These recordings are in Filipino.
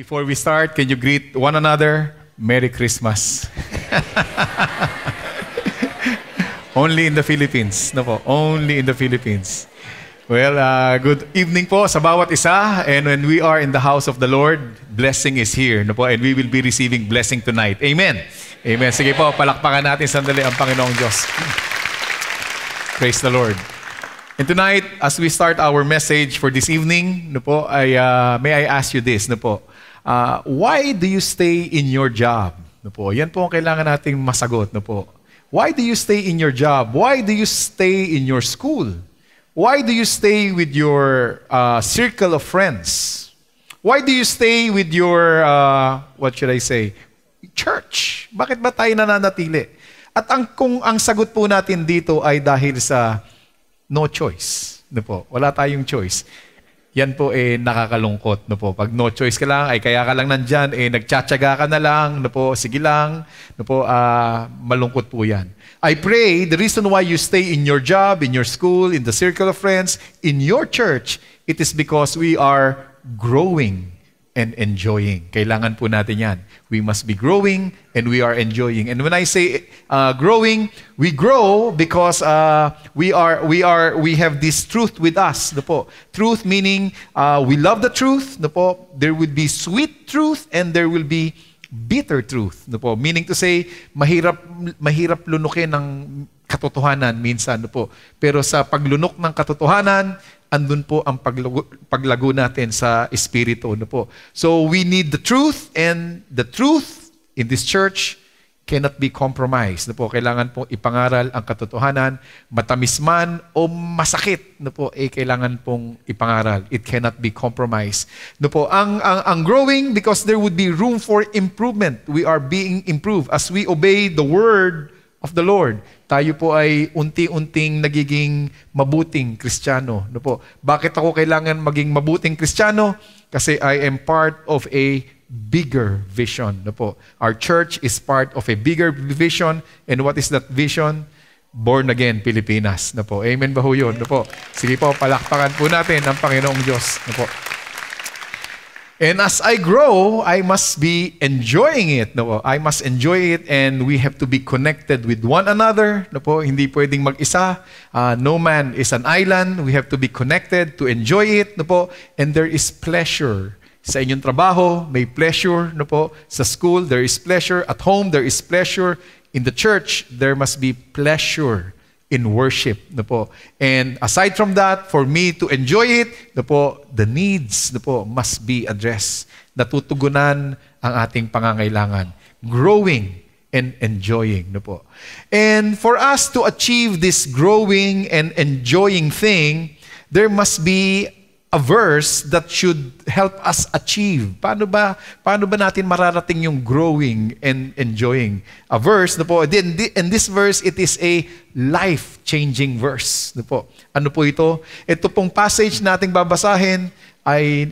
Before we start, can you greet one another? Merry Christmas. Only in the Philippines. No po, only in the Philippines. Well, good evening po sa bawat isa. And when we are in the house of the Lord, blessing is here. No po, and we will be receiving blessing tonight. Amen. Amen. Sige po, palakpakan natin sandali ang Panginoong Diyos. Praise the Lord. And tonight, as we start our message for this evening, no po, may I ask you this, no po, why do you stay in your job? No po, yan po ang kailangan nating masagot, no po. Why do you stay in your job? Why do you stay in your school? Why do you stay with your circle of friends? Why do you stay with your, what should I say, church? Bakit ba tayo nananatili? At kung ang sagot po natin dito ay dahil sa no choice. No po, wala tayong choice. Yan po nakakalungkot. No po, pag no choice ka lang, ay kaya ka lang nandyan, nagtsatsaga ka na lang, no po, sige lang, no po, malungkot po yan. I pray the reason why you stay in your job, in your school, in the circle of friends, in your church, it is because we are growing and enjoying. Kailangan po natin yan. We must be growing and we are enjoying. And when I say growing, we grow because we have this truth with us. No po. Truth meaning we love the truth. No po. There will be sweet truth and there will be bitter truth. No po. Meaning to say, mahirap lunukin ng katotohanan minsan. No po. Pero sa paglunok ng katotohanan, andun po ang paglago natin sa espiritu. No po. So we need the truth, and the truth in this church cannot be compromised. No po. Kailangan pong ipangaral ang katotohanan, matamis man o masakit. No po, kailangan pong ipangaral. It cannot be compromised. No po. Ang growing, because there would be room for improvement. We are being improved as we obey the word of the Lord. Tayo po ay unti-unting nagiging mabuting Kristiyano. No po. Bakit ako kailangan maging mabuting Kristiyano? Kasi I am part of a bigger vision. No po. Our church is part of a bigger vision. And what is that vision? Born again Pilipinas. No po. Amen ba ho yun? No po. Sige po, palakpakan po natin ang Panginoong Diyos. No po. And as I grow, I must be enjoying it. No po? I must enjoy it, and we have to be connected with one another. No po? Hindi pwedeng mag-isa. No man is an island. We have to be connected to enjoy it. No po? And there is pleasure. Sa inyong trabaho, may pleasure. No po? Sa school, there is pleasure. At home, there is pleasure. In the church, there must be pleasure in worship. No po. And aside from that, for me to enjoy it, no po, the needs no po, must be addressed. Natutugunan ang ating pangangailangan. Growing and enjoying. No po. And for us to achieve this growing and enjoying thing, there must be a verse that should help us achieve. Paano ba natin mararating yung growing and enjoying? A verse, no po, in this verse, it is a life-changing verse. No po. Ano po ito? Ito pong passage nating babasahin ay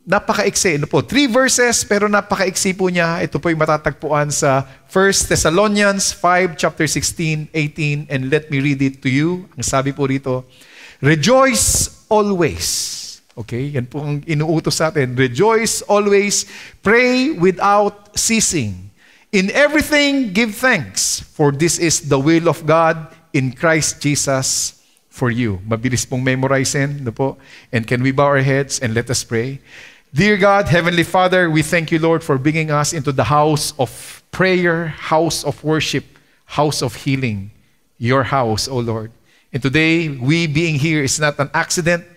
napaka-iksi. No po, 3 verses, pero napaka-iksi po niya. Ito po yung matatagpuan sa 1 Thessalonians 5, chapter 16, 18, and let me read it to you. Ang sabi po rito, rejoice always. Okay, yan po ang inuutos sa atin. Rejoice always, pray without ceasing. In everything, give thanks, for this is the will of God in Christ Jesus for you. Mabilis pong memorizein, no po? And can we bow our heads and let us pray? Dear God, Heavenly Father, we thank you, Lord, for bringing us into the house of prayer, house of worship, house of healing, your house, O Lord. And today, we being here is not an accident.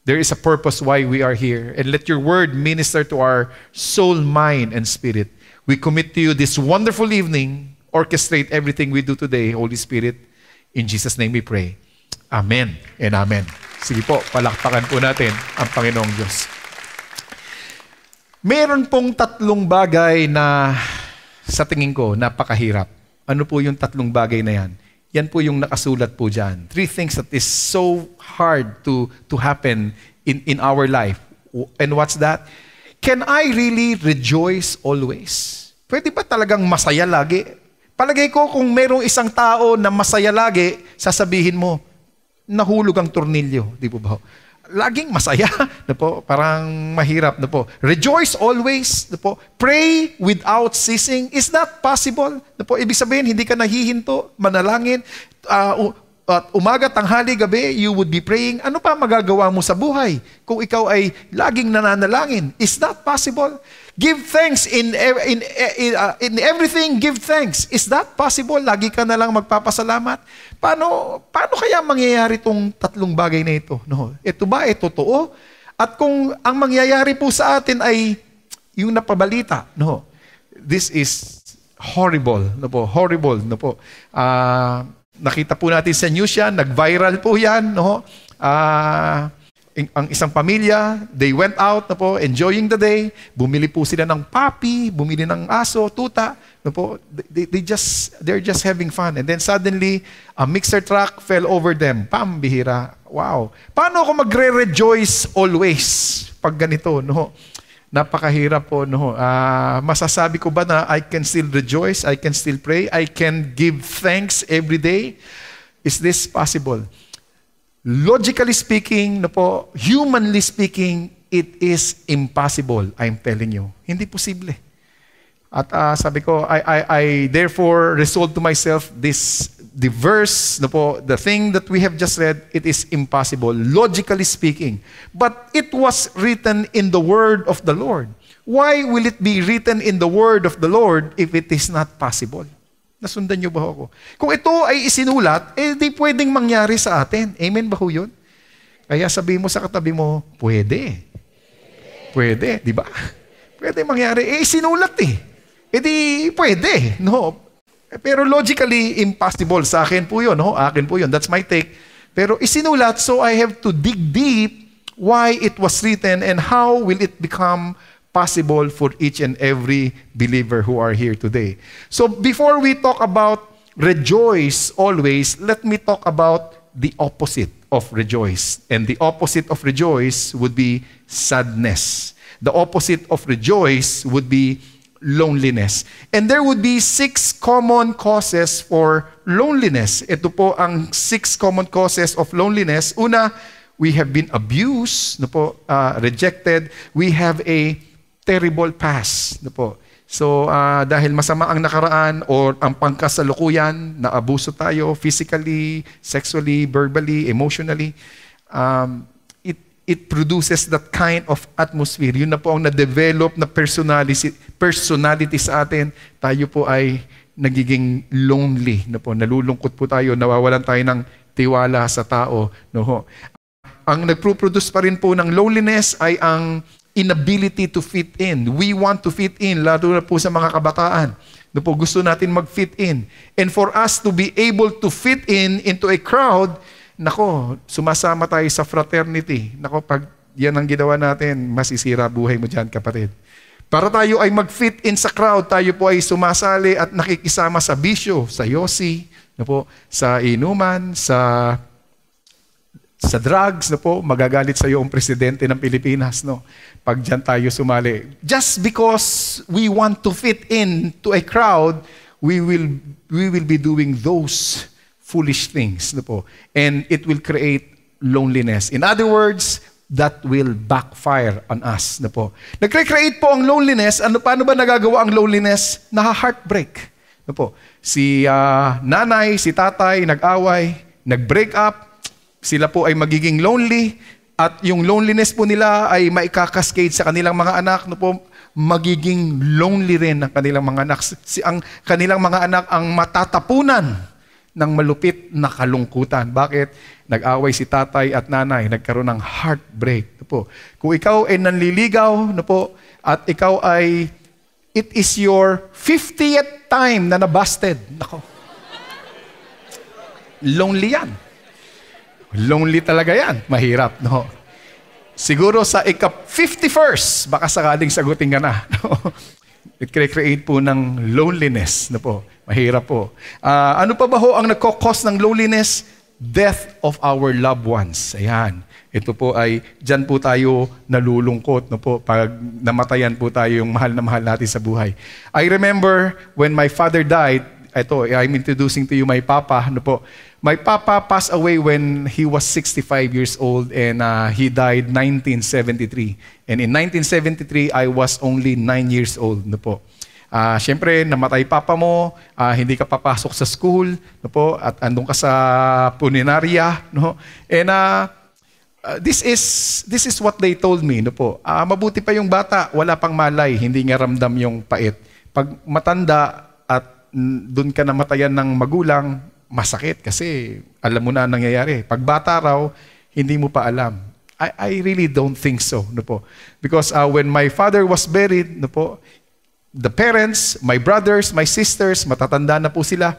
There is a purpose why we are here. And let your word minister to our soul, mind, and spirit. We commit to you this wonderful evening. Orchestrate everything we do today, Holy Spirit. In Jesus' name we pray. Amen and amen. Sige po, palakpakan po natin ang Panginoong Diyos. Meron pong 3 bagay na sa tingin ko napakahirap. Ano po yung 3 bagay na yan? Yan po yung nakasulat po dyan. 3 things that is so hard to happen in our life. And what's that? Can I really rejoice always? Pwede ba talagang masaya lagi? Palagay ko kung merong isang tao na masaya lagi, sasabihin mo, nahulog ang tornilyo. Di po ba? laging masaya, no po, parang mahirap, no po. Rejoice always, no po. Pray without ceasing. Is that possible? No po, ibig sabihin, hindi ka nahihinto, manalangin, at umaga, tanghali, gabi, you would be praying. Ano pa magagawa mo sa buhay kung ikaw ay laging nananalangin? Is that possible? Give thanks in everything, give thanks. Is that possible? Lagi ka na lang magpapasalamat? Paano kaya mangyayari itong tatlong bagay na ito? No? Ito ba ay totoo? At kung ang mangyayari po sa atin ay yung napabalita, no? This is horrible, no po? Horrible, no po? Nakita po natin sa news yan, nag-viral po yan, no? Ang isang pamilya, they went out, no po, enjoying the day, bumili po sila ng puppy, bumili ng aso, tuta, no po, they're just having fun. And then suddenly, a mixer truck fell over them. Pambihira. Wow. Paano ako magre-rejoice always pag ganito, no? Napakahirap po, no? Masasabi ko ba na I can still rejoice, I can still pray, I can give thanks every day? Is this possible? Logically speaking, no po, humanly speaking, it is impossible, I'm telling you. Hindi posible. At sabi ko, I therefore resolved to myself the verse, no po, the thing that we have just read, it is impossible, logically speaking. But it was written in the word of the Lord. Why will it be written in the word of the Lord if it is not possible? Nasundan niyo ba ako? Kung ito ay isinulat, di pwedeng mangyari sa atin. Amen ba ho yun? Kaya sabihin mo sa katabi mo, pwede. Pwede, di ba? Pwede mangyari. Isinulat di pwede. No. Pero logically, impossible. Sa akin po yun. No? Akin po yun. That's my take. Pero isinulat, so I have to dig deep why it was written and how will it become possible for each and every believer who are here today. So before we talk about rejoice always, let me talk about the opposite of rejoice. And the opposite of rejoice would be sadness. The opposite of rejoice would be loneliness. And there would be 6 common causes for loneliness. Ito po ang 6 common causes of loneliness. Una, we have been abused, no po, rejected. We have a terrible past, no po. So, dahil masama ang nakaraan or ang pangkasalukuyan, naabuso tayo physically, sexually, verbally, emotionally, it produces that kind of atmosphere. Yun na po ang na-develop na personality sa atin. Tayo po ay nagiging lonely, no po. Nalulungkot po tayo, nawawalan tayo ng tiwala sa tao, no ho. Ang nagpo-produce pa rin po ng loneliness ay ang inability to fit in. We want to fit in, lalo na po sa mga kabataan. No po, gusto natin mag-fit in. And for us to be able to fit in into a crowd, nako, sumasama tayo sa fraternity. Nako, pag yan ang ginawa natin, masisira buhay mo dyan, kapatid. Para tayo ay mag-fit in sa crowd, tayo po ay sumasali at nakikisama sa bisyo, sa yosi, no po, sa inuman, sa drugs, no po, magagalit sa iyo ang presidente ng Pilipinas, no? Pag dyan tayo sumali. Just because we want to fit in to a crowd, we will be doing those foolish things, no po. And it will create loneliness. In other words, that will backfire on us, no po. Nagre-create po ang loneliness. Paano ba nagagawa ang loneliness? Heartbreak, no po. Si nanay, si tatay, nag-away, nag-break up, sila po ay magiging lonely at yung loneliness po nila ay maikakaskade sa kanilang mga anak, no po, magiging lonely rin ang kanilang mga anak. Ang kanilang mga anak ang matatapunan ng malupit na kalungkutan. Bakit? Nag-away si tatay at nanay, nagkaroon ng heartbreak. No po. Kung ikaw ay nanliligaw, no po, at ikaw ay, it is your 50th time na nabusted. Nako. Lonely yan. Lonely talaga yan. Mahirap, no? Siguro sa ika-51st, baka sakaling sagutin ka na. It create po ng loneliness, no po? Mahirap po. Ano pa ba ho ang nagkakos ng loneliness? Death of our loved ones. Ayan. Ito po ay, dyan po tayo nalulungkot, no po? Pag namatayan po tayo yung mahal na mahal natin sa buhay. I remember when my father died, ito, I'm introducing to you my papa. No po. My papa passed away when he was 65 years old and he died 1973. And in 1973, I was only 9 years old. No po. Siyempre, namatay papa mo, hindi ka papasok sa school, no po, at andun ka sa punerarya, no? And this is what they told me, no po. Mabuti pa yung bata, wala pang malay, hindi nga ramdam yung pait. Pag matanda at doon ka namatayan ng magulang, masakit kasi alam mo na ang nangyayari. Pag bata raw, hindi mo pa alam. I really don't think so, no po. Because when my father was buried, no po, the parents, my brothers, my sisters, matatanda na po sila,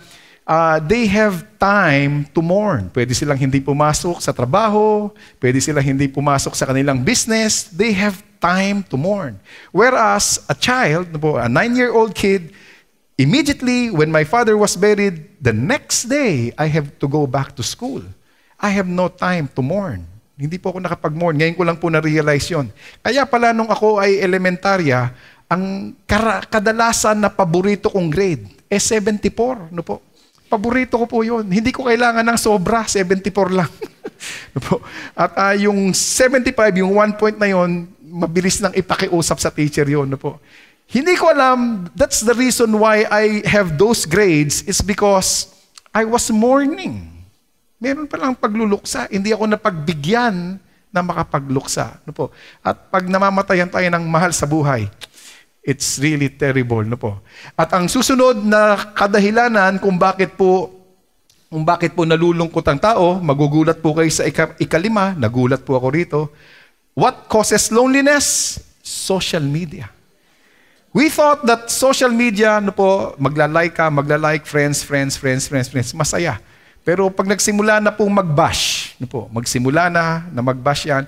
they have time to mourn. Pwede silang hindi pumasok sa trabaho, pwede silang hindi pumasok sa kanilang business, they have time to mourn. Whereas a child, a 9-year-old kid, immediately when my father was buried, the next day, I have to go back to school. I have no time to mourn. Hindi po ako nakapag-mourn. Ngayon ko lang po na-realize yun. Kaya pala nung ako ay elementarya, ang kadalasan na paborito kong grade, 74. No po? Paborito ko po yun. Hindi ko kailangan ng sobra, 74 lang. No po? At yung 75, yung 1 point na yun, mabilis nang ipakiusap sa teacher yun. No po? Hindi ko alam, that's the reason why I have those grades is because I was mourning. Meron palang pagluluksa. Hindi ako napagbigyan na makapagluksa. No po? At pag namamatayan tayo ng mahal sa buhay, it's really terrible. No po? At ang susunod na kadahilanan kung bakit po nalulungkot ang tao, magugulat po kayo sa ikalima, nagulat po ako rito. What causes loneliness? Social media. We thought that social media, no po, magla-like friends, masaya. Pero pag nagsimula na pong mag-bash, no po, magsimula na mag-bash yan,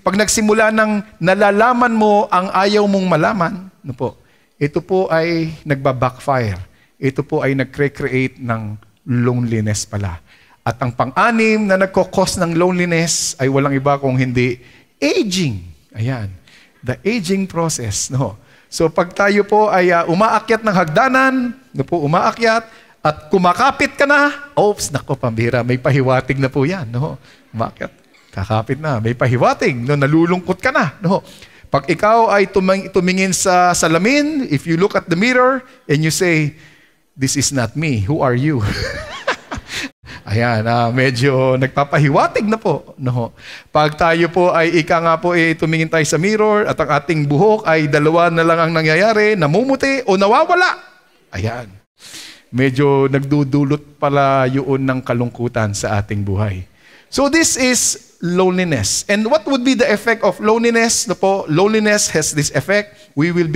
pag nagsimula nang nalalaman mo ang ayaw mong malaman, no po, ito po ay nagba-backfire. Ito po ay nagcreate ng loneliness pala. At ang pang-anim na nagkakos ng loneliness ay walang iba kung hindi aging. Ayan. The aging process, no? So pag tayo po ay umaakyat ng hagdanan, no po, umaakyat, at kumakapit ka na, oops, nako, pambira, may pahiwatig na po yan. No? Umakyat, kakapit na, may pahiwatig, no? Nalulungkot ka na. No? Pag ikaw ay tumingin sa salamin, if you look at the mirror and you say, this is not me, who are you? Ayan, medyo nagpapahiwatig na po. No? Pag tayo po ay tumingin tayo sa mirror at ang ating buhok ay dalawa na lang ang nangyayari, namumuti o nawawala. Ayan. Medyo nagdudulot pala yun ng kalungkutan sa ating buhay. So this is loneliness. And what would be the effect of loneliness? No po, loneliness has this effect. We will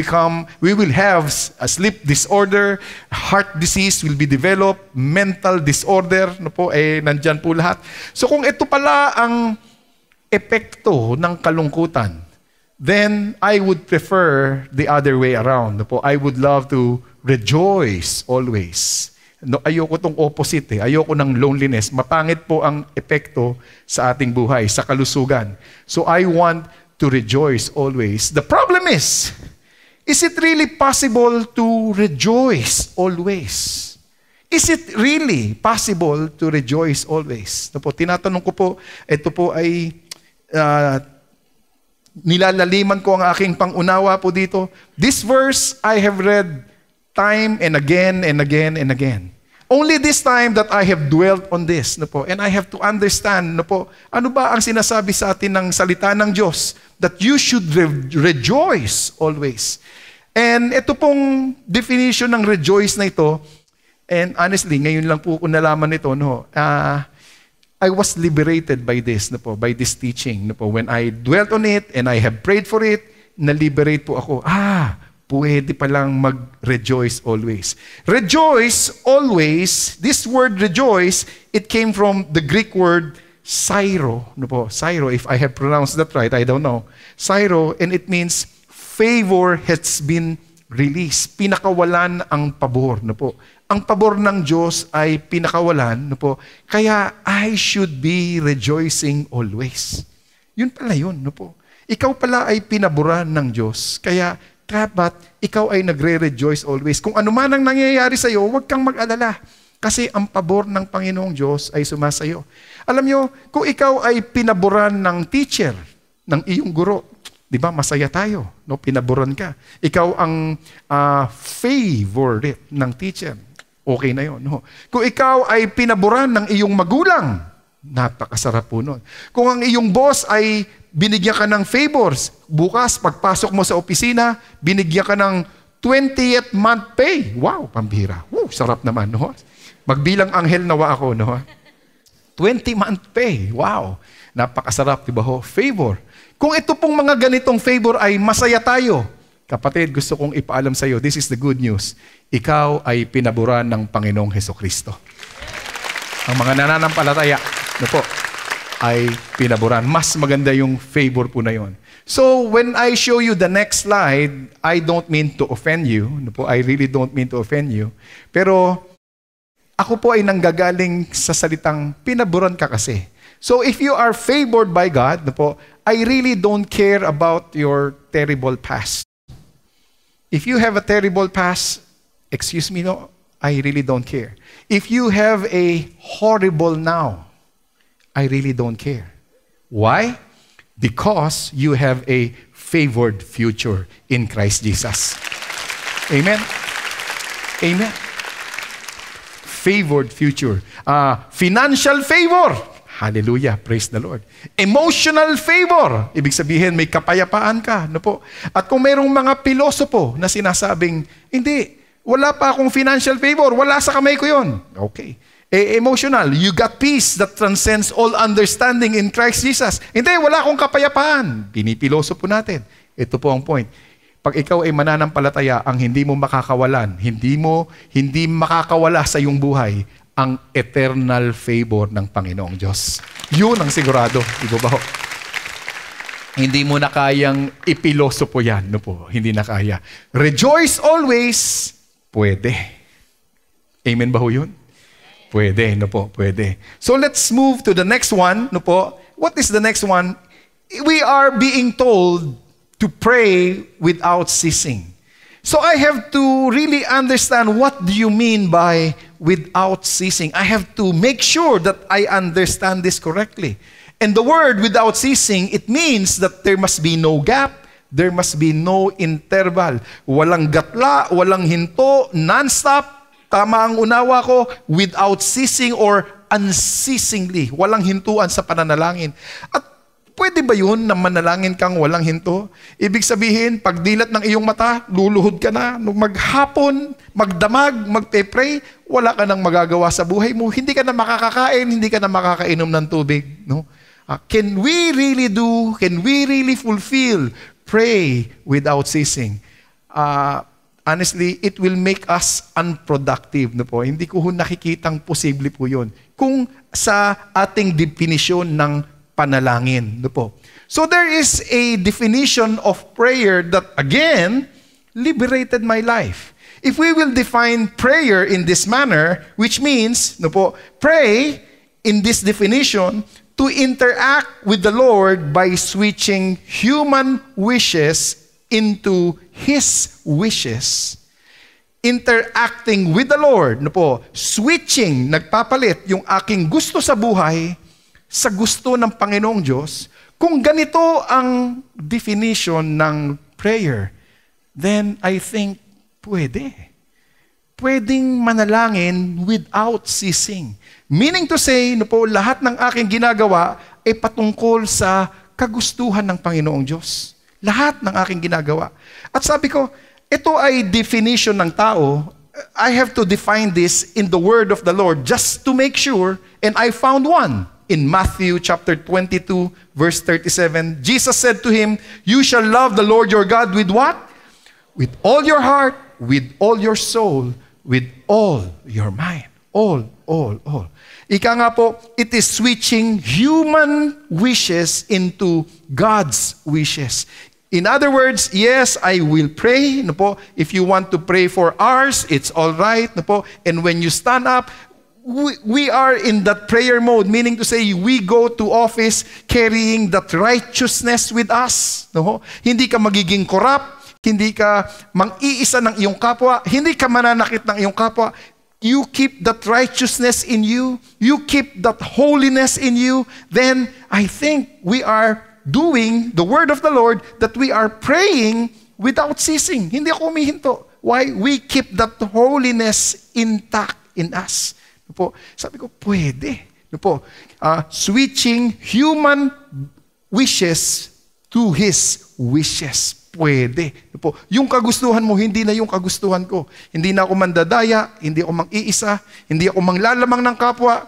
have a sleep disorder, heart disease will be developed, mental disorder, no po, nandyan po lahat. So kung ito pala ang epekto ng kalungkutan, then I would prefer the other way around. No po, I would love to rejoice always. No, ayoko tong opposite. Ayoko ng loneliness. Mapangit po ang epekto sa ating buhay, sa kalusugan. So I want to rejoice always. The problem is it really possible to rejoice always? Is it really possible to rejoice always? No po, tinatanong ko po, ito po ay nilalaliman ko ang aking pangunawa po dito. This verse I have read time and again and again and again. Only this time that I have dwelt on this, no po, and I have to understand, no po, ano ba ang sinasabi sa atin ng salita ng Diyos? That you should rejoice always. And ito pong definition ng rejoice na ito, and honestly, ngayon lang po ko nalaman ito, no, I was liberated by this, no po, by this teaching, no po. When I dwelt on it and I have prayed for it, na-liberate po ako. Pwede palang mag-rejoice always. Rejoice always, this word rejoice, it came from the Greek word Syro. No po? Syro, if I have pronounced that right, I don't know. Syro, and it means favor has been released. Pinakawalan ang pabor. No po? Ang pabor ng Diyos ay pinakawalan. No po? Kaya I should be rejoicing always. Yun pala yun. No po? Ikaw pala ay pinaboran ng Diyos. Kaya Dapat ikaw ay nagre-rejoice always. Kung ano man ang nangyayari sa iyo, huwag kang mag-alala. Kasi ang pabor ng Panginoong Diyos ay sumasayo. Alam nyo, kung ikaw ay pinaboran ng teacher, ng iyong guro, di ba, masaya tayo, no? Pinaboran ka. Ikaw ang favorite ng teacher. Okay na yun. No? Kung ikaw ay pinaboran ng iyong magulang, napakasarap po nun. Kung ang iyong boss ay binigyan ka ng favors, bukas, pagpasok mo sa opisina, binigyan ka ng 20th month pay. Wow, pambira. Woo, sarap naman. No? Magbilang anghel nawa ako. No? 20-month pay. Wow. Napakasarap, diba ho? Favor. Kung ito pong mga ganitong favor ay masaya tayo, kapatid, gusto kong ipaalam sa iyo, this is the good news. Ikaw ay pinaboran ng Panginoong Hesukristo. Ang mga nananampalataya, no po, ay pinaboran. Mas maganda yung favor po na yon. So, when I show you the next slide, I don't mean to offend you. No po, I really don't mean to offend you. Pero, ako po ay nanggagaling sa salitang pinaboran ka kasi. So, if you are favored by God, no po, I really don't care about your terrible past. If you have a terrible past, excuse me, no, I really don't care. If you have a horrible now, I really don't care. Why? Because you have a favored future in Christ Jesus. Amen? Amen. Favored future. Financial favor. Hallelujah. Praise the Lord. Emotional favor. Ibig sabihin, may kapayapaan ka. No po? At kung mayroong mga pilosopo na sinasabing, hindi, wala pa akong financial favor. Wala sa kamay ko yun. Okay. Emotional. You got peace that transcends all understanding in Christ Jesus. Hindi, wala akong kapayapaan. Pinipilosopo natin. Ito po ang point. Pag ikaw ay mananampalataya, ang hindi mo makakawalan, hindi makakawala sa iyong buhay, ang eternal favor ng Panginoong Diyos. Yun ang sigurado. Diba ba? Hindi mo na kayang ipilosopo yan. No po, hindi na kaya. Rejoice always, pwede. Amen ba ho yun? Pwede, no po, pwede. So let's move to the next one, no po. What is the next one? We are being told to pray without ceasing. So I have to really understand what do you mean by without ceasing. I have to make sure that I understand this correctly. And the word without ceasing, it means that there must be no gap, there must be no interval. Walang gatla, walang hinto, non-stop. Tama ang unawa ko, without ceasing or unceasingly. Walang hintuan sa pananalangin. At pwede ba yun na manalangin kang walang hinto? Ibig sabihin, pagdilat ng iyong mata, luluhod ka na. Nung maghapon, magdamag, magpe-pray, wala ka nang magagawa sa buhay mo. Hindi ka na makakakain, hindi ka na makakainom ng tubig. No? Can we really fulfill, pray without ceasing? Honestly, it will make us unproductive. No po? Hindi ko nakikitang posible po yun. Kung sa ating definisyon ng panalangin. No po? So there is a definition of prayer that, again, liberated my life. If we will define prayer in this manner, which means, no po, pray in this definition to interact with the Lord by switching human wishes into His wishes. Interacting with the Lord, no po, switching, nagpapalit yung aking gusto sa buhay sa gusto ng Panginoong Diyos. Kung ganito ang definition ng prayer, then I think pwede. Pwedeng manalangin without ceasing. Meaning to say, no po, lahat ng aking ginagawa ay patungkol sa kagustuhan ng Panginoong Diyos. Lahat ng aking ginagawa. At sabi ko, ito ay definition ng tao. I have to define this in the word of the Lord just to make sure, and I found one. In Matthew chapter 22, verse 37, Jesus said to him, "You shall love the Lord your God with what? With all your heart, with all your soul, with all your mind." All. Ika nga po, it is switching human wishes into God's wishes. In other words, yes, I will pray. No po? If you want to pray for hours, it's all right. No po? And when you stand up, we are in that prayer mode, meaning to say, we go to office carrying that righteousness with us. No? Hindi ka magiging corrupt, hindi ka mang-iisa ng iyong kapwa, hindi ka mananakit ng iyong kapwa, you keep that righteousness in you, you keep that holiness in you, then I think we are doing the word of the Lord, that we are praying without ceasing. Hindi ako humihinto. Why? We keep that holiness intact in us. Po, sabi ko, pwede. Po, switching human wishes to His wishes. Pwede. Po, yung kagustuhan mo, hindi na yung kagustuhan ko. Hindi na ako mandadaya, hindi ako mang-iisa, hindi ako manglalamang ng kapwa,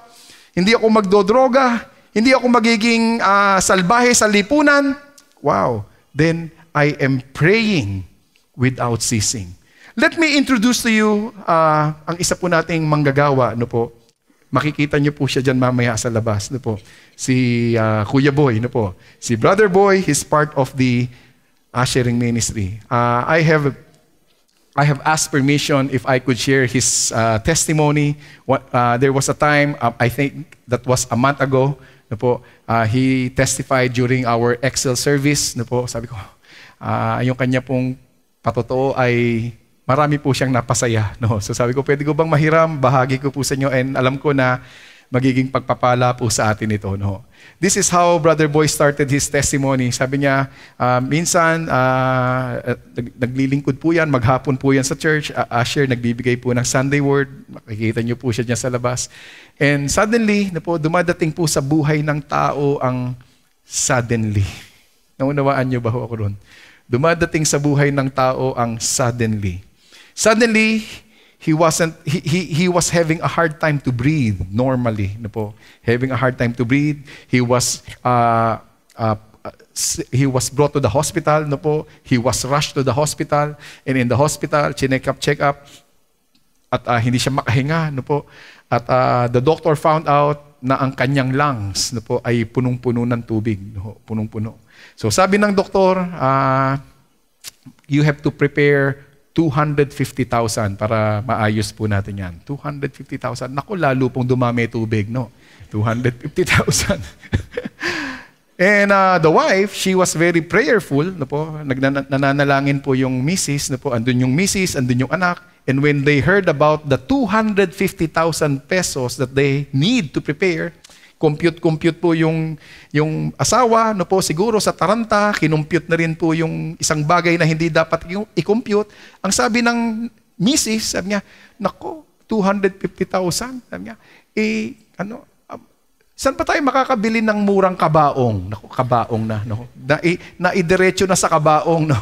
hindi ako magdodroga, hindi ako magiging salbahe sa lipunan. Wow. Then, I am praying without ceasing. Let me introduce to you ang isa po nating manggagawa. No po. Makikita niyo po siya dyan mamaya sa labas. No po. Si Kuya Boy. No po. Si Brother Boy, he's part of the ushering ministry. I have asked permission if I could share his testimony. There was a time, I think that was a month ago, no po, he testified during our Excel service. No po, sabi ko, yung kanya pong patotoo ay marami po siyang napasaya. No? So sabi ko, pwede ko bang mahiram? Bahagi ko po sa inyo, and alam ko na magiging pagpapala po sa atin ito. No? This is how Brother Boy started his testimony. Sabi niya, minsan, naglilingkod po yan, maghapon po yan sa church. Usher, nagbibigay po ng Sunday word. Makikita niyo po siya dyan sa labas. And suddenly, na po, dumadating po sa buhay ng tao ang suddenly. Naunawaan niyo ba ako ron? Dumadating sa buhay ng tao ang suddenly. Suddenly, he was having a hard time to breathe normally, no po. Having a hard time to breathe. He was brought to the hospital, no po. He was rushed to the hospital, and in the hospital, check up at hindi siya makahinga, no po. At the doctor found out na ang kanyang lungs, no po, ay punong-puno ng tubig, no, punong-puno. So sabi ng doktor, you have to prepare 250,000 para maayos po natin yan. 250,000. Naku, lalo pong dumami tubig, no? 250,000. And the wife, she was very prayerful, no po? Nananalangin po yung misis, no po? Andun yung misis, andun yung anak. And when they heard about the 250,000 pesos that they need to prepare, compute po yung asawa, no po, siguro sa taranta, kinumpute na rin po yung isang bagay na hindi dapat i-compute. Ang sabi ng misis, sabi niya, nako, 250,000. Sabi niya, saan pa tayo makakabili ng murang kabaong? Nako, kabaong na. No? Naidiretso na sa kabaong. No?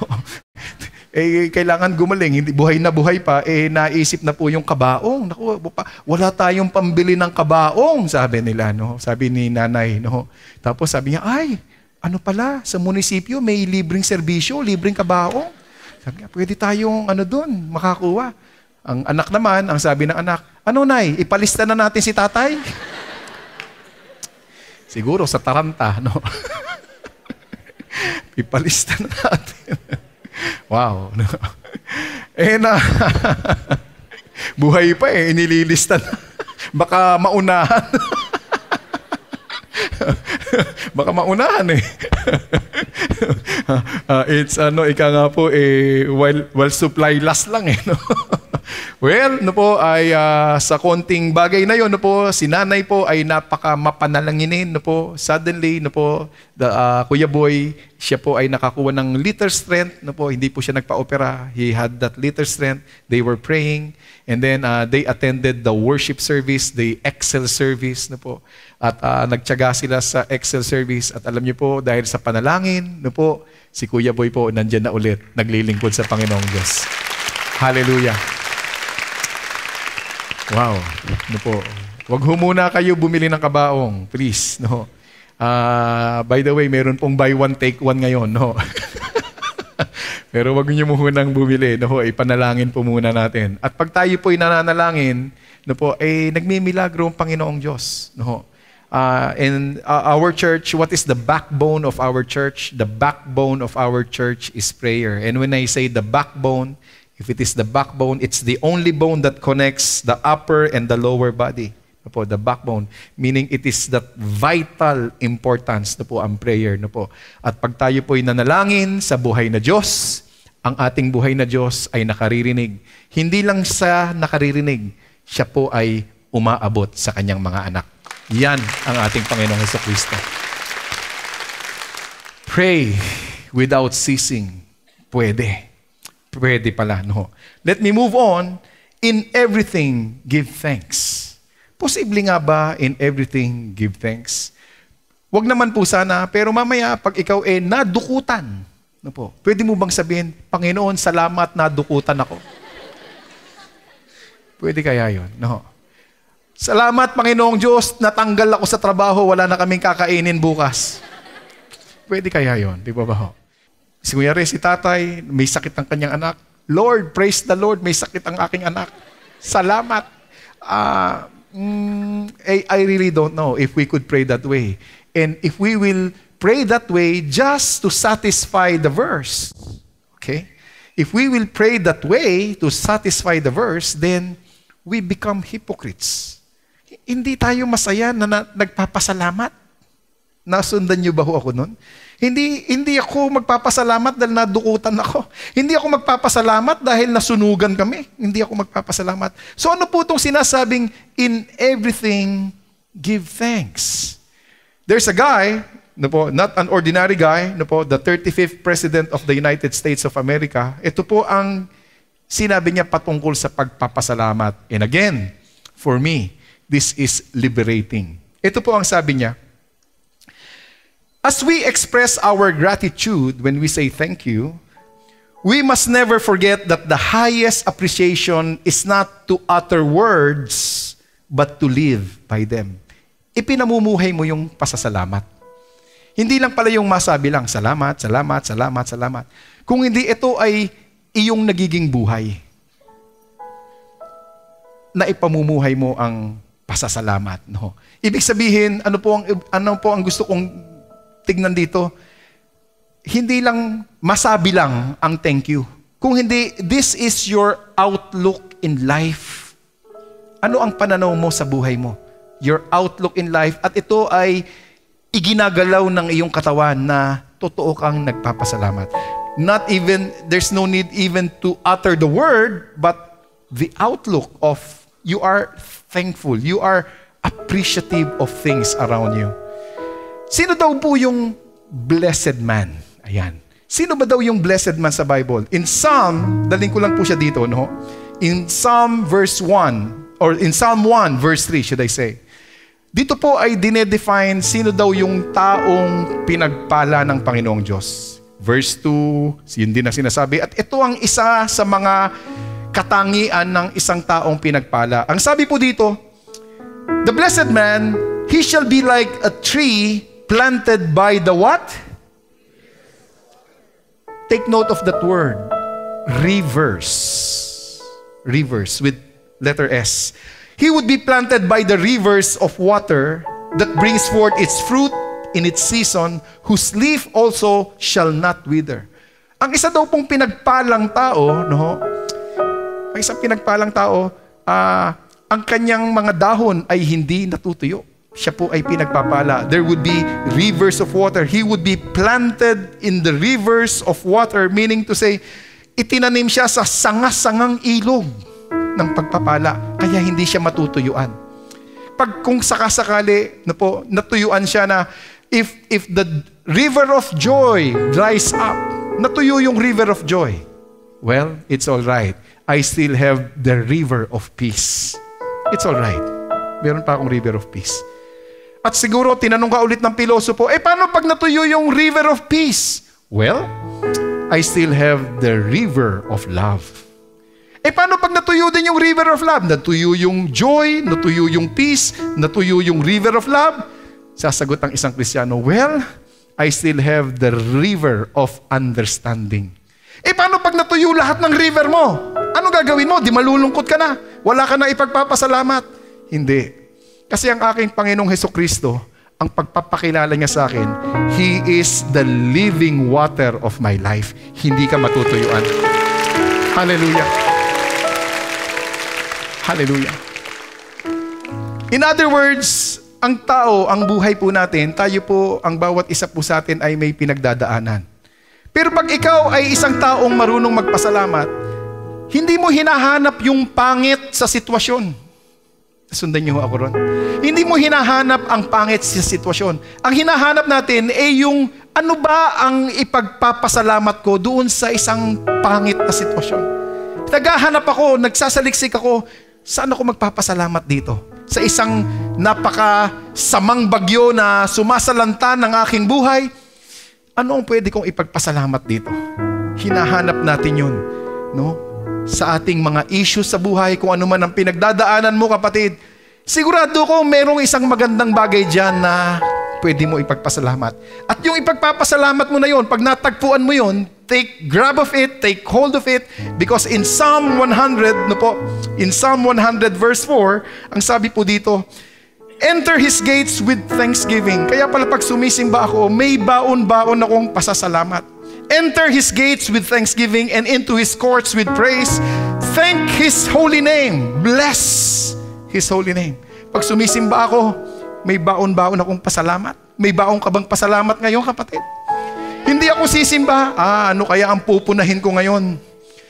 Kailangan gumaling, hindi buhay na buhay pa, naisip na po yung kabaong. Naku, wala tayong pambili ng kabaong, sabi nila, no? Sabi ni nanay, no? Tapos sabi niya, ay, ano pala, sa munisipyo may libreng serbisyo, libreng kabaong. Sabi niya, pwede tayong doon, makakuha. Ang anak naman, ang sabi ng anak, ano nay, ipalista na natin si tatay? Siguro sa taranta, no? Ipalista na natin. Wow. Buhay pa inililista na. Baka maunahan. Baka maunahan it's ika nga po while supply last lang no. Well, no po ay sa konting bagay na yon, no po, si nanay po ay napaka mapanalanginin, no po. Suddenly, no po, Kuya Boy, siya po ay nakakuha ng little strength, no po. Hindi po siya nagpa-opera. He had that little strength. They were praying, and then they attended the worship service, the Excel service, no po. At nagtiyaga sila sa Excel service, at alam niyo po, dahil sa panalangin, no po, si Kuya Boy po nandiyan na ulit, naglilingkod sa Panginoong Diyos. Hallelujah. Wow. No po. Wag muna kayo bumili ng kabaong, please, no. By the way, meron pong buy one take one ngayon, no. Pero wag niyo munang bumili, no. Ipanalangin po muna natin. At pag tayo po ay nananalangin, no po, nagmimilagro ang Panginoong Diyos, no. In our church, what is the backbone of our church? The backbone of our church is prayer. And when I say the backbone, if it is the backbone, it's the only bone that connects the upper and the lower body. No po, the backbone. Meaning it is that vital importance, no po, ang prayer. No po. At pag tayo po ay nanalangin sa buhay na Diyos, ang ating buhay na Diyos ay nakaririnig. Hindi lang sa nakaririnig, siya po ay umaabot sa kanyang mga anak. Yan ang ating Panginoong Hesukristo. Pray without ceasing. Pwede. Pwede pala, no? Let me move on. In everything, give thanks. Posible nga ba in everything, give thanks? Wag naman po sana, pero mamaya pag ikaw nadukutan, no po, pwede mo bang sabihin, Panginoon, salamat, nadukutan ako? Pwede kaya yun? No. Salamat, Panginoong Diyos, natanggal ako sa trabaho, wala na kaming kakainin bukas. Pwede kaya yun? Di ba ba ho? Si tatay, may sakit ang kanyang anak. Lord, praise the Lord, may sakit ang aking anak. Salamat. I really don't know if we could pray that way. And if we will pray that way just to satisfy the verse, okay? If we will pray that way to satisfy the verse, then we become hypocrites. Hindi tayo masaya na nagpapasalamat. Nasundan niyo ba ho ako nun? Hindi ako magpapasalamat dahil nadukutan ako. Hindi ako magpapasalamat dahil nasunugan kami. Hindi ako magpapasalamat. So ano po itong sinasabing, in everything, give thanks. There's a guy, not an ordinary guy, the 35th President of the United States of America. Ito po ang sinabi niya patungkol sa pagpapasalamat. And again, for me, this is liberating. Ito po ang sabi niya, as we express our gratitude when we say thank you, we must never forget that the highest appreciation is not to utter words, but to live by them. Ipinamumuhay mo yung pasasalamat. Hindi lang pala yung masabi lang, salamat, salamat, salamat, salamat. Kung hindi, ito ay iyong nagiging buhay. Na ipamumuhay mo ang pasasalamat. No? Ibig sabihin, ano po ang gusto kong tignan dito, hindi lang masabi lang ang thank you. Kung hindi, this is your outlook in life. Ano ang pananaw mo sa buhay mo? Your outlook in life. At ito ay iginagalaw ng iyong katawan na totoo kang nagpapasalamat. There's no need even to utter the word, but the outlook of you are thankful. You are appreciative of things around you. Sino daw po yung blessed man? Ayan. Sino ba daw yung blessed man sa Bible? In Psalm, daling ko lang po siya dito, no? In Psalm verse 1, or in Psalm 1 verse 3, should I say. Dito po ay dinedefine sino daw yung taong pinagpala ng Panginoong Diyos. Verse 2, yun din na sinasabi. At ito ang isa sa mga katangian ng isang taong pinagpala. Ang sabi po dito, the blessed man, he shall be like a tree planted by the what? Take note of that word. Rivers. Rivers with letter S. He would be planted by the rivers of water that brings forth its fruit in its season, whose leaf also shall not wither. Ang isa daw pong pinagpalang tao, no? Ang isang pinagpalang tao, ang kanyang mga dahon ay hindi natutuyo. Siya po ay pinagpapala. There would be rivers of water. He would be planted in the rivers of water, meaning to say, itinanim siya sa sangas-sangang ilog ng pagpapala, kaya hindi siya matutuyuan. Kung sakasakali natuyuan siya na, if the river of joy dries up, natuyo yung river of joy, well, it's all right. I still have the river of peace. It's all right. Meron pa akong river of peace. At siguro, tinanong ka ulit ng pilosopo, paano pag natuyo yung river of peace? Well, I still have the river of love. Paano pag natuyo din yung river of love? Natuyo yung joy, natuyo yung peace, natuyo yung river of love? Sasagot ang isang Kristiyano, well, I still have the river of understanding. Paano pag natuyo lahat ng river mo? Ano gagawin mo? Di malulungkot ka na. Wala ka na ipagpapasalamat. Hindi. Kasi ang aking Panginoong Hesukristo, ang pagpapakilala niya sa akin, He is the living water of my life. Hindi ka matutuyuan. Hallelujah. Hallelujah. In other words, ang tao, ang buhay po natin, tayo po, ang bawat isa po sa atin ay may pinagdadaanan. Pero pag ikaw ay isang taong marunong magpasalamat, hindi mo hinahanap yung pangit sa sitwasyon. Sundan niyo ako ron. Hindi mo hinahanap ang pangit sa sitwasyon. Ang hinahanap natin ay yung ano ba ang ipagpapasalamat ko doon sa isang pangit na sitwasyon. Naghahanap ako, nagsasaliksik ako, saan ako magpapasalamat dito? Sa isang napakasamang bagyo na sumasalanta ng aking buhay, ano ang pwede kong ipagpasalamat dito? Hinahanap natin yun, no? Sa ating mga issues sa buhay, kung ano man ang pinagdadaanan mo, kapatid, sigurado ko merong isang magandang bagay dyan na pwede mo ipagpasalamat. At yung ipagpapasalamat mo na yon, pag natagpuan mo yon, take grab of it, take hold of it, because in Psalm 100, in Psalm 100 verse 4, ang sabi po dito, enter His gates with thanksgiving. Kaya pala pag sumisimba ako, may baon-baon akong pasasalamat. Enter His gates with thanksgiving and into His courts with praise. Thank His holy name. Bless His holy name. Pag sumisimba ako, may baon-baon akong pasalamat. May baon ka bang pasalamat ngayon, kapatid? Hindi ako sisimba. Ano kaya ang pupunahin ko ngayon?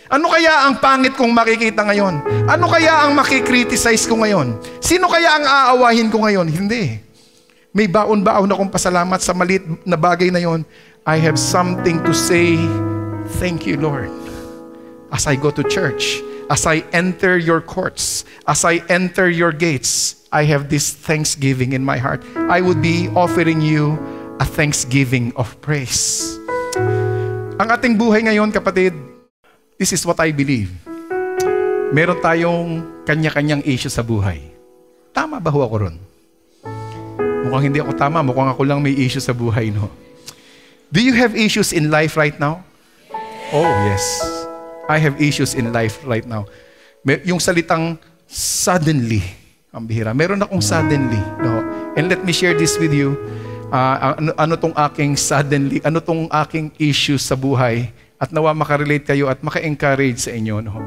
Ano kaya ang pangit kong makikita ngayon? Ano kaya ang makikriticize ko ngayon? Sino kaya ang aawahin ko ngayon? Hindi. May baon-baon akong pasalamat sa maliit na bagay na yon. I have something to say, thank you, Lord. As I go to church, as I enter your courts, as I enter your gates, I have this thanksgiving in my heart. I would be offering you a thanksgiving of praise. Ang ating buhay ngayon, kapatid, this is what I believe. Meron tayong kanya-kanyang issue sa buhay. Tama ba ho ako ron? Mukhang hindi ako tama. Mukhang ako lang may issue sa buhay, no? Do you have issues in life right now? Oh, yes. I have issues in life right now. Yung salitang suddenly, ang bihira. Meron akong suddenly, no? And let me share this with you. Ano tong aking suddenly, ano tong aking issues sa buhay, at nawa makarelate kayo at maka-encourage sa inyo, no?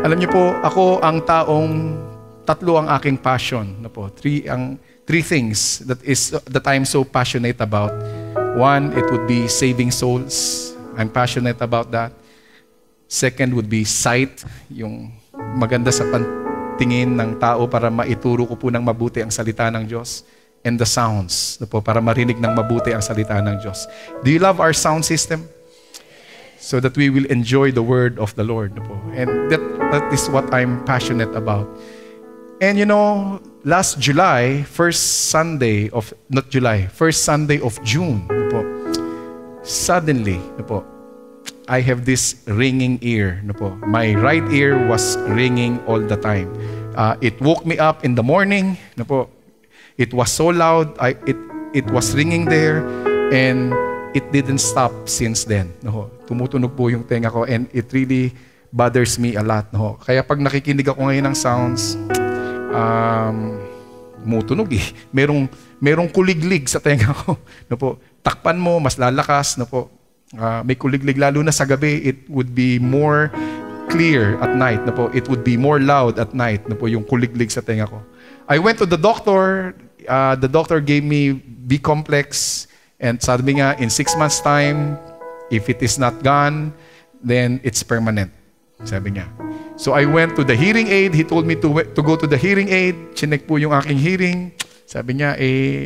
Alam niyo po, ako ang taong tatlo ang aking passion, no po. Three things that I'm so passionate about. One, it would be saving souls. I'm passionate about that. Second would be sight, yung maganda sa pantingin ng tao para maituro ko po ng mabuti ang salita ng Diyos. And the sounds, no po, para marinig ng mabuti ang salita ng Diyos. Do you love our sound system? So that we will enjoy the word of the Lord, no po. And that is what I'm passionate about. And you know, last July, first Sunday of June, no po, suddenly, no po, I have this ringing ear, no po. My right ear was ringing all the time. It woke me up in the morning, no po. It was so loud, it was ringing there, and it didn't stop since then. No? Tumutunog po yung tenga ko, and it really bothers me a lot. No? Kaya pag nakikinig ako ngayon ng sounds, tumutunog eh. Merong kuliglig sa tenga ko. No po. Takpan mo, mas lalakas. No po. May kuliglig, lalo na sa gabi, it would be more clear at night. No po. It would be more loud at night. No po, yung kuliglig sa tenga ko. I went to the doctor. The doctor gave me B-complex, and sabi nga, in 6 months' time, if it is not gone, then it's permanent. Sabi niya. So I went to the hearing aid. He told me to go to the hearing aid. Chinek po yung aking hearing. Sabi niya,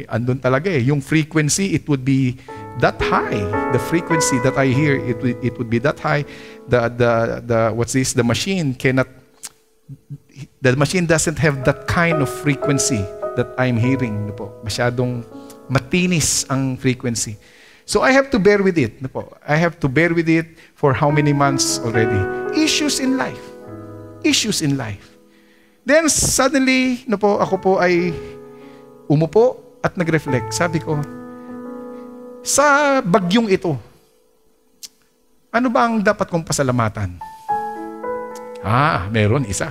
andun talaga eh. Yung frequency, it would be that high. The frequency that I hear, it would be that high. The machine cannot, the machine doesn't have that kind of frequency that I'm hearing. Po. Masyadong matinis ang frequency. So I have to bear with it. Po. I have to bear with it for how many months already. Issues in life. Issues in life. Then suddenly, ako po ay umupo at nag-reflect. Sabi ko, sa bagyong ito, ano ba ang dapat kong pasalamatan? Meron isa.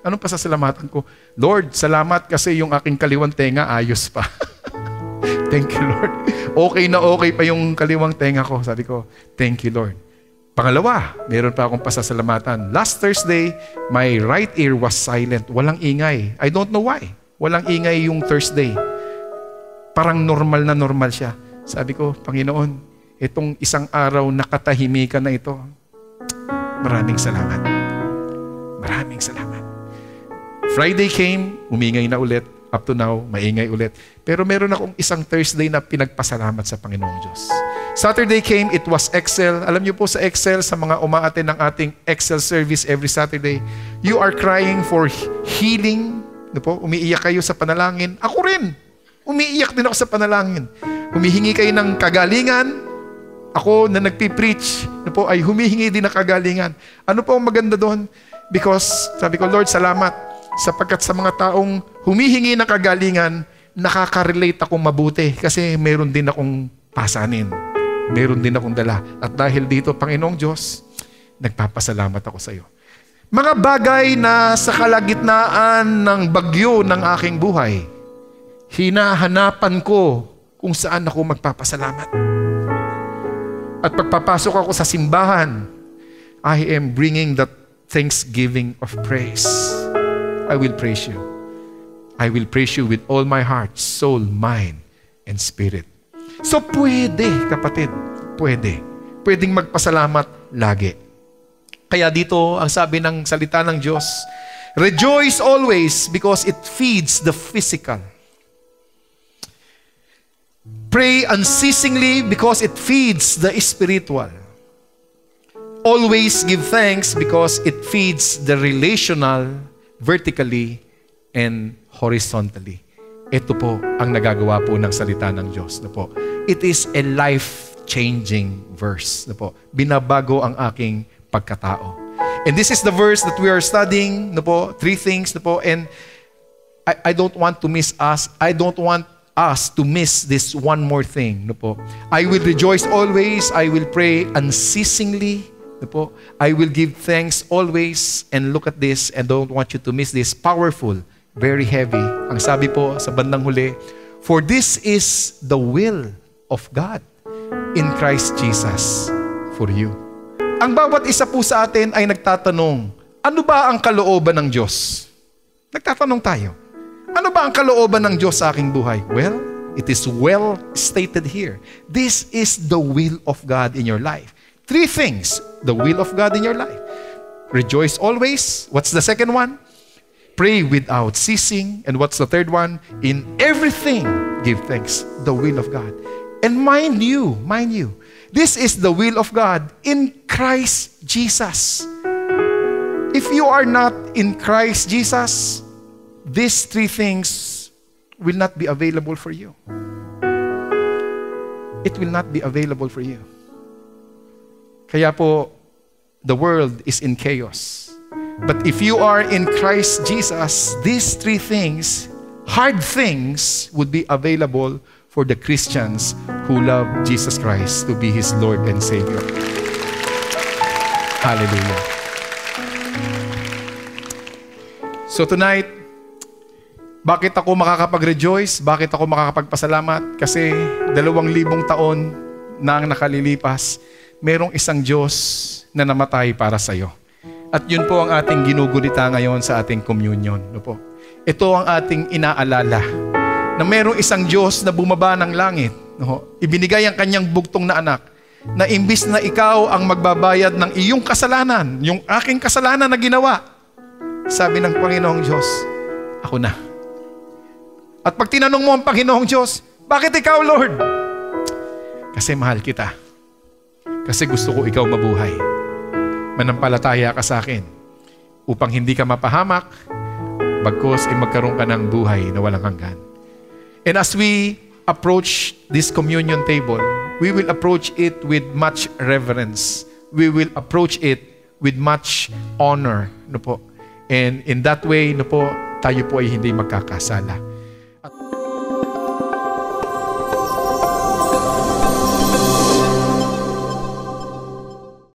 Anong pasasalamatan ko? Lord, salamat kasi yung aking kaliwang tenga ayos pa. Thank you, Lord. Okay na okay pa yung kaliwang tenga ko. Sabi ko, thank you, Lord. Pangalawa, meron pa akong pasasalamatan. Last Thursday, my right ear was silent. Walang ingay. I don't know why. Walang ingay yung Thursday. Parang normal na normal siya. Sabi ko, Panginoon, itong isang araw na katahimikan na ito. Maraming salamat. Maraming salamat. Friday came, umingay na ulit. Up to now, maingay ulit. Pero meron akong isang Thursday na pinagpasalamat sa Panginoong Diyos. Saturday came, it was Excel. Alam niyo po sa Excel, sa mga umaattend ng ating Excel service every Saturday, you are crying for healing. Umiiyak kayo sa panalangin. Ako rin. Umiiyak din ako sa panalangin. Humihingi kayo ng kagalingan. Ako na nagpipreach, ay humihingi din ng kagalingan. Ano po ang maganda doon? Because sabi ko, Lord, salamat. Sapagkat sa mga taong humihingi ng kagalingan, nakaka-relate akong mabuti kasi meron din akong pasanin. Meron din akong dala. At dahil dito, Panginoong Diyos, nagpapasalamat ako sa iyo. Mga bagay na sa kalagitnaan ng bagyo ng aking buhay, hinahanapan ko kung saan ako magpapasalamat. At pagpapasok ako sa simbahan, I am bringing that thanksgiving of praise. I will praise you. I will praise you with all my heart, soul, mind, and spirit. So pwede, kapatid, pwede. Pwedeng magpasalamat lagi. Kaya dito, ang sabi ng salita ng Diyos, rejoice always because it feeds the physical. Pray unceasingly because it feeds the spiritual. Always give thanks because it feeds the relational, vertically and horizontally. Ito po ang nagagawa po ng salita ng Diyos. It is a life-changing verse. Binabago ang aking pagkatao. And this is the verse that we are studying. 3 things. And I don't want to miss us. I don't want us to miss this one more thing. I will rejoice always. I will pray unceasingly. I will give thanks always. And look at this, and don't want you to miss this. Powerful, very heavy. Ang sabi po sa bandang huli, for this is the will of God in Christ Jesus for you. Ang bawat isa po sa atin ay nagtatanong, ano ba ang kalooban ng Diyos? Nagtatanong tayo, ano ba ang kalooban ng Diyos sa aking buhay? Well, it is well stated here. This is the will of God in your life. 3 things, the will of God in your life. Rejoice always. What's the second one? Pray without ceasing. And what's the third one? In everything, give thanks. The will of God. And mind you, this is the will of God in Christ Jesus. If you are not in Christ Jesus, these 3 things will not be available for you. It will not be available for you. Kaya po, the world is in chaos. But if you are in Christ Jesus, these 3 things, hard things, would be available for the Christians who love Jesus Christ to be His Lord and Savior. Hallelujah. So tonight, bakit ako makakapag-rejoice? Bakit ako makakapagpasalamat? Kasi 2,000 taon na ang nakalilipas, merong isang Diyos na namatay para sa iyo. At yun po ang ating ginugulita ngayon sa ating communion. Ito ang ating inaalala na merong isang Diyos na bumaba ng langit. Ibinigay ang kanyang bugtong na anak na imbis na ikaw ang magbabayad ng iyong kasalanan, yung aking kasalanan na ginawa, sabi ng Panginoong Diyos, ako na. At pag tinanong mo ang Panginoong Diyos, bakit ikaw, Lord? Kasi mahal kita. Kasi gusto ko ikaw mabuhay. Manampalataya ka sa akin upang hindi ka mapahamak, bagkus magkaroon ka ng buhay na walang hanggan. And as we approach this communion table, we will approach it with much reverence. We will approach it with much honor. And in that way, tayo po ay hindi magkakasala.